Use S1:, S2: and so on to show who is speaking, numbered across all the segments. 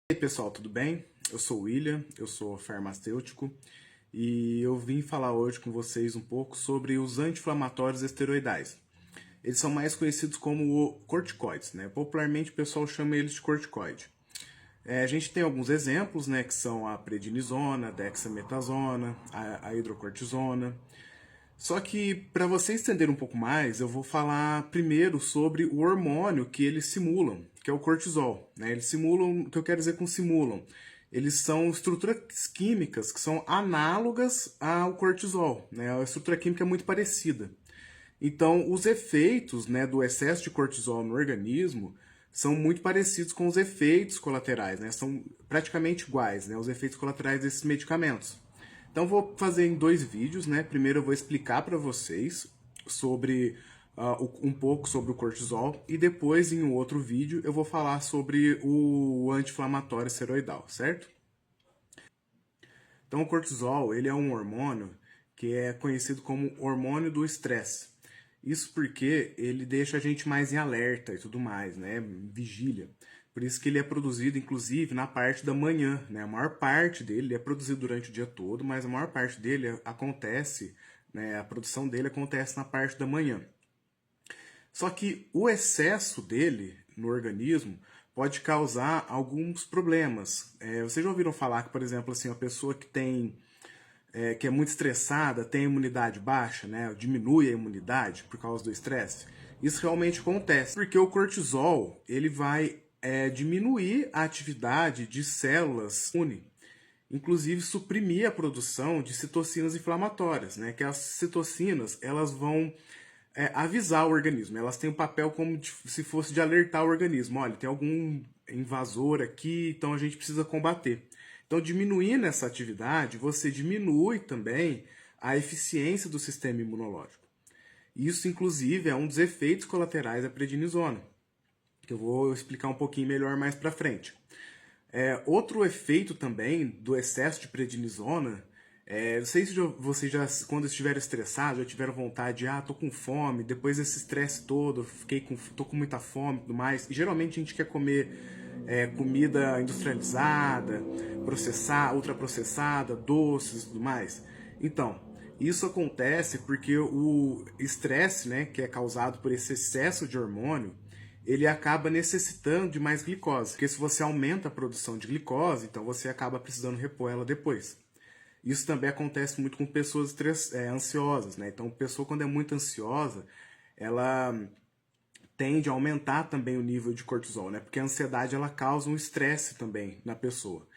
S1: E aí pessoal, tudo bem? Eu sou o William, eu sou farmacêutico e eu vim falar hoje com vocês um pouco sobre os anti-inflamatórios esteroidais. Eles são mais conhecidos como corticoides, né? Popularmente o pessoal chama eles de corticoide. A gente tem alguns exemplos, né, que são a prednisona, a dexametasona, a hidrocortisona. Só que, para você entender um pouco mais, eu vou falar primeiro sobre o hormônio que eles simulam, que é o cortisol, né? Eles simulam, o que eu quero dizer com simulam? Eles são estruturas químicas que são análogas ao cortisol, né? A estrutura química é muito parecida. Então, os efeitos, né, do excesso de cortisol no organismo são muito parecidos com os efeitos colaterais, né? São praticamente iguais, né, os efeitos colaterais desses medicamentos. Então vou fazer em dois vídeos, né? Primeiro eu vou explicar para vocês sobre um pouco sobre o cortisol e depois em um outro vídeo eu vou falar sobre o anti-inflamatório esteroidal, certo? Então o cortisol, ele é um hormônio que é conhecido como hormônio do estresse. Isso porque ele deixa a gente mais em alerta e tudo mais, né? Vigília. Por isso que ele é produzido, inclusive, na parte da manhã, né? A maior parte dele é produzido durante o dia todo, mas a maior parte dele acontece, né? A produção dele acontece na parte da manhã. Só que o excesso dele no organismo pode causar alguns problemas. Vocês já ouviram falar que, por exemplo, assim, a pessoa que é muito estressada tem imunidade baixa, né? Diminui a imunidade por causa do estresse? Isso realmente acontece, porque o cortisol ele vai diminuir a atividade de células imune, inclusive suprimir a produção de citocinas inflamatórias, né? Que as citocinas elas vão avisar o organismo, elas têm um papel como se fosse de alertar o organismo, olha, tem algum invasor aqui, então a gente precisa combater. Então, diminuindo essa atividade, você diminui também a eficiência do sistema imunológico. Isso, inclusive, é um dos efeitos colaterais da prednisona, que eu vou explicar um pouquinho melhor mais para frente. Outro efeito também do excesso de prednisona, não sei se vocês já, quando estiveram estressados, já tiveram vontade de, tô com fome, depois desse estresse todo, tô com muita fome e tudo mais. E geralmente a gente quer comer comida industrializada, ultraprocessada, doces e tudo mais. Então, isso acontece porque o estresse, né, que é causado por esse excesso de hormônio, ele acaba necessitando de mais glicose. Porque se você aumenta a produção de glicose, então você acaba precisando repor ela depois. Isso também acontece muito com pessoas ansiosas, né? Então, a pessoa quando é muito ansiosa, ela tende a aumentar também o nível de cortisol, né? Porque a ansiedade ela causa um estresse também na pessoa.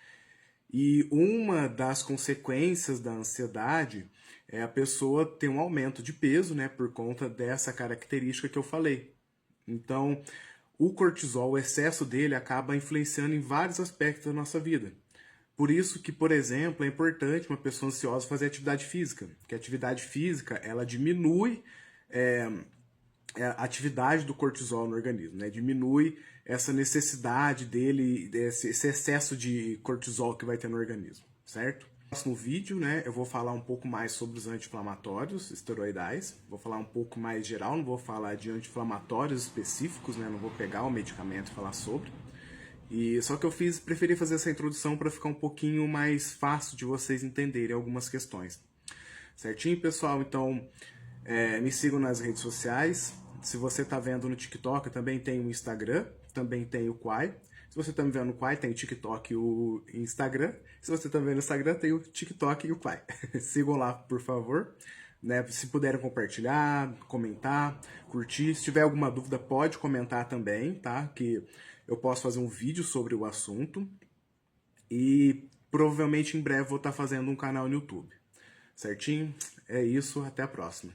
S1: E uma das consequências da ansiedade é a pessoa ter um aumento de peso, né? Por conta dessa característica que eu falei. Então, o cortisol, o excesso dele acaba influenciando em vários aspectos da nossa vida. Por isso que, por exemplo, é importante uma pessoa ansiosa fazer atividade física, porque a atividade física ela diminui a atividade do cortisol no organismo, né? Diminui essa necessidade dele, esse excesso de cortisol que vai ter no organismo, certo? No próximo vídeo, né, eu vou falar um pouco mais sobre os anti-inflamatórios esteroidais, vou falar um pouco mais geral, não vou falar de anti-inflamatórios específicos, né, não vou pegar o medicamento e falar sobre. Só que eu preferi fazer essa introdução para ficar um pouquinho mais fácil de vocês entenderem algumas questões. Certinho, pessoal? Então, me sigam nas redes sociais. Se você está vendo no TikTok, também tem o Instagram, também tem o Quai. Se você está me vendo no Quai, tem o TikTok e o Instagram. Se você está vendo no Instagram, tem o TikTok e o Quai. Sigam lá, por favor. Né? Se puderem compartilhar, comentar, curtir. Se tiver alguma dúvida, pode comentar também, tá? Que eu posso fazer um vídeo sobre o assunto. E provavelmente em breve vou estar fazendo um canal no YouTube. Certinho? É isso, até a próxima.